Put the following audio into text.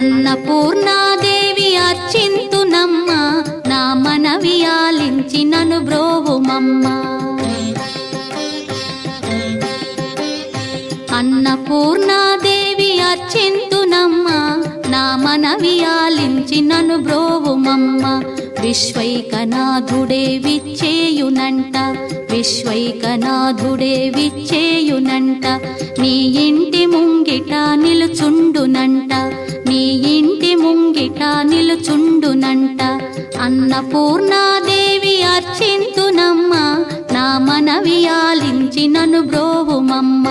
అన్నపూర్ణాదేవి అర్చింతునమ్మ నా మనవి ఆలించి నన్ను బ్రోవుమమ్మ అన్నపూర్ణాదేవి అర్చింతునమ్మ నా మనవి ఆలించి నన్ను బ్రోవుమమ్మ విశ్వైకనాథుడే విచ్చేయునంట విశ్వైకనాథుడే విచ్చేయునంట నీ ఇంటి ముంగిట నిలుచుండునంట నీ ఇంటి ముంగిట నిలుచుండునంట అన్నపూర్ణాదేవి అర్చింతునమ్మ నా మనవి ఆలించి నన్ను బ్రోవుమమ్మ